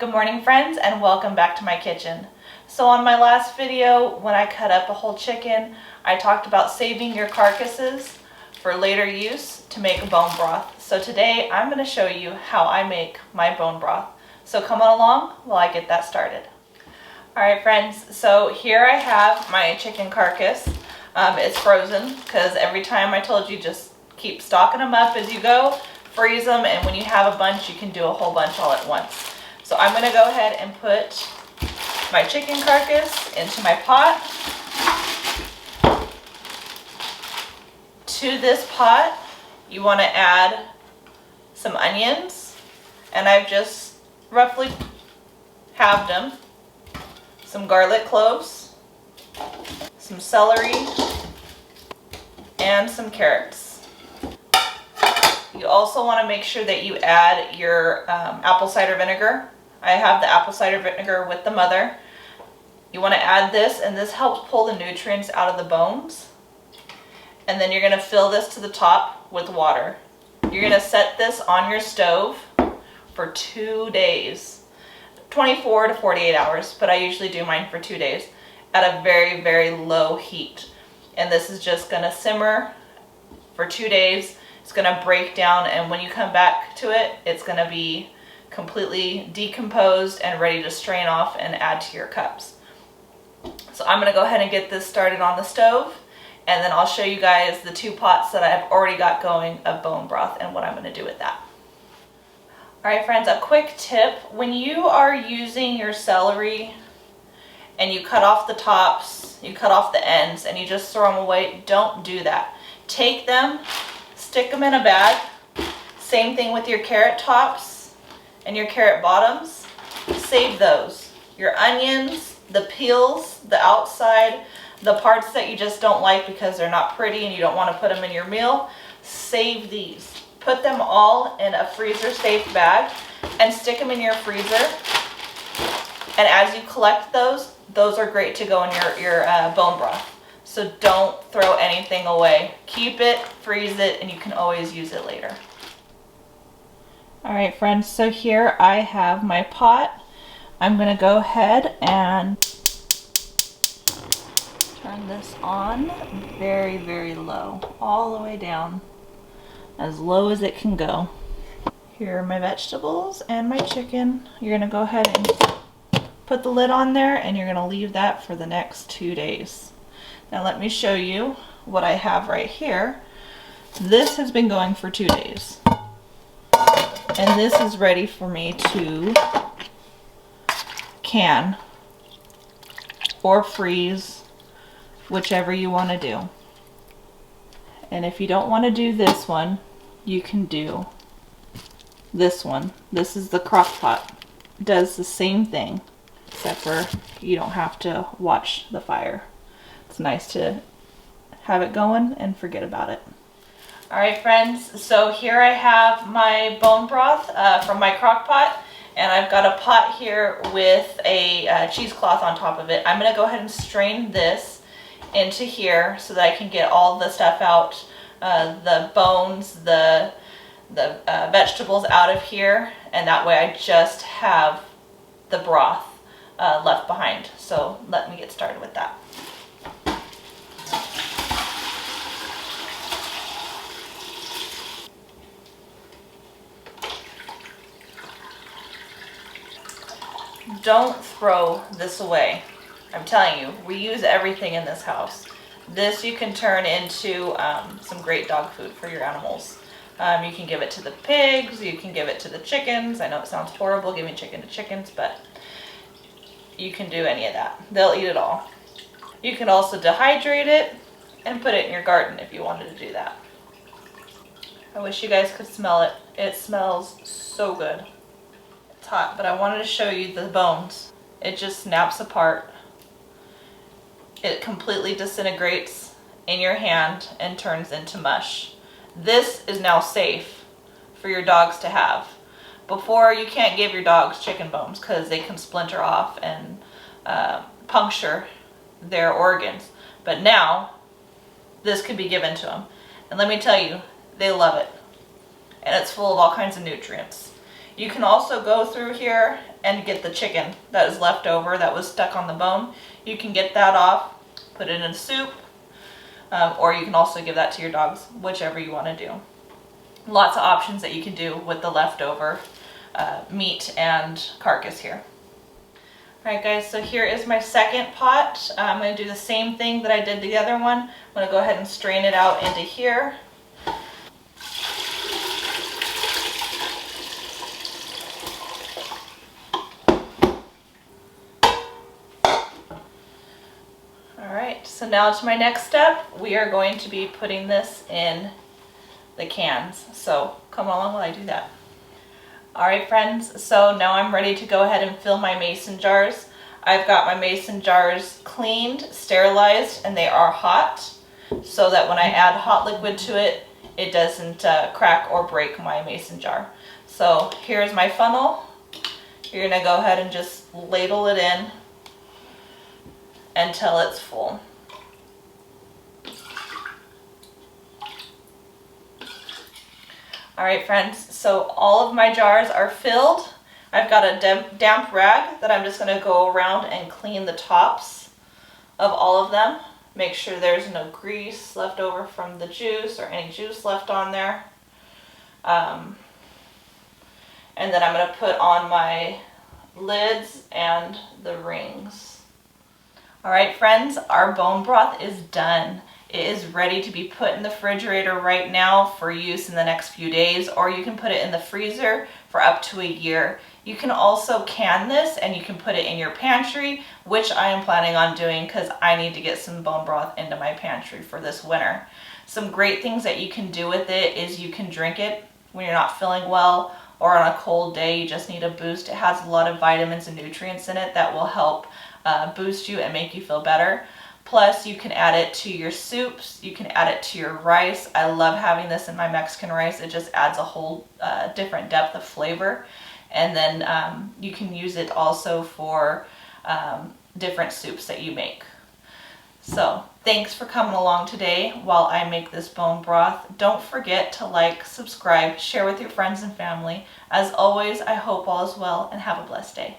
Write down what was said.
Good morning, friends, and welcome back to my kitchen. So on my last video, when I cut up a whole chicken, I talked about saving your carcasses for later use to make a bone broth. So today I'm going to show you how I make my bone broth. So come on along while I get that started. Alright friends, so here I have my chicken carcass. It's frozen because every time I told you just keep stocking them up as you go, freeze them, and when you have a bunch you can do a whole bunch all at once. So I'm going to go ahead and put my chicken carcass into my pot. To this pot, you want to add some onions, and I've just roughly halved them, some garlic cloves, some celery, and some carrots. You also want to make sure that you add your apple cider vinegar. I have the apple cider vinegar with the mother. You want to add this, and this helps pull the nutrients out of the bones. And then you're going to fill this to the top with water. You're going to set this on your stove for 2 days, 24 to 48 hours, but I usually do mine for 2 days at a very, very low heat. And this is just going to simmer for 2 days. It's going to break down, and when you come back to it, it's going to be completely decomposed and ready to strain off and add to your cups. So I'm going to go ahead and get this started on the stove, and then I'll show you guys the 2 pots that I've already got going of bone broth and what I'm going to do with that. Alright friends, a quick tip: when you are using your celery and you cut off the tops, you cut off the ends, and you just throw them away, don't do that. Take them, stick them in a bag. Same thing with your carrot tops and your carrot bottoms. Save those. Your onions, the peels, the outside, the parts that you just don't like because they're not pretty and you don't want to put them in your meal, save these. Put them all in a freezer safe bag and stick them in your freezer. And as you collect those are great to go in your bone broth. So don't throw anything away. Keep it, freeze it, and you can always use it later. Alright friends, so here I have my pot. I'm going to go ahead and turn this on very, very low, all the way down, as low as it can go. Here are my vegetables and my chicken. You're going to go ahead and put the lid on there, and you're going to leave that for the next 2 days. Now let me show you what I have right here. This has been going for 2 days. And this is ready for me to can or freeze, whichever you want to do. And if you don't want to do this one, you can do this one. This is the crock pot. It does the same thing, except for you don't have to watch the fire. It's nice to have it going and forget about it. Alright friends, so here I have my bone broth from my crock pot, and I've got a pot here with a cheesecloth on top of it. I'm going to go ahead and strain this into here so that I can get all the stuff out, the bones, the vegetables out of here, and that way I just have the broth left behind. So let me get started with that. Don't throw this away. I'm telling you, we use everything in this house. This you can turn into some great dog food for your animals. You can give it to the pigs, you can give it to the chickens. I know it sounds horrible giving chicken to chickens, but you can do any of that. They'll eat it all. You can also dehydrate it and put it in your garden if you wanted to do that. I wish you guys could smell it. It smells so good. It's hot, but I wanted to show you the bones. It just snaps apart. It completely disintegrates in your hand and turns into mush. This is now safe for your dogs to have. Before, you can't give your dogs chicken bones because they can splinter off and puncture their organs. But now, this can be given to them. And let me tell you, they love it. And it's full of all kinds of nutrients. You can also go through here and get the chicken that is left over that was stuck on the bone. You can get that off, put it in a soup, or you can also give that to your dogs, whichever you want to do. Lots of options that you can do with the leftover meat and carcass here. Alright guys, so here is my second pot. I'm going to do the same thing that I did the other one. I'm going to go ahead and strain it out into here. Alright, so now to my next step. We are going to be putting this in the cans. So come along while I do that. Alright friends, so now I'm ready to go ahead and fill my mason jars. I've got my mason jars cleaned, sterilized, and they are hot, so that when I add hot liquid to it, it doesn't crack or break my mason jar. So here's my funnel. You're going to go ahead and just ladle it in until it's full. Alright friends, so all of my jars are filled. I've got a damp rag that I'm just going to go around and clean the tops of all of them. Make sure there's no grease left over from the juice or any juice left on there. And then I'm going to put on my lids and the rings. Alright friends, our bone broth is done. It is ready to be put in the refrigerator right now for use in the next few days, or you can put it in the freezer for up to a year. You can also can this and you can put it in your pantry, which I am planning on doing because I need to get some bone broth into my pantry for this winter. Some great things that you can do with it is you can drink it when you're not feeling well, or on a cold day you just need a boost. It has a lot of vitamins and nutrients in it that will help boost you and make you feel better. Plus, you can add it to your soups, you can add it to your rice. I love having this in my Mexican rice. It just adds a whole different depth of flavor. And then you can use it also for different soups that you make. So, thanks for coming along today while I make this bone broth. Don't forget to like, subscribe, share with your friends and family. As always, I hope all is well and have a blessed day.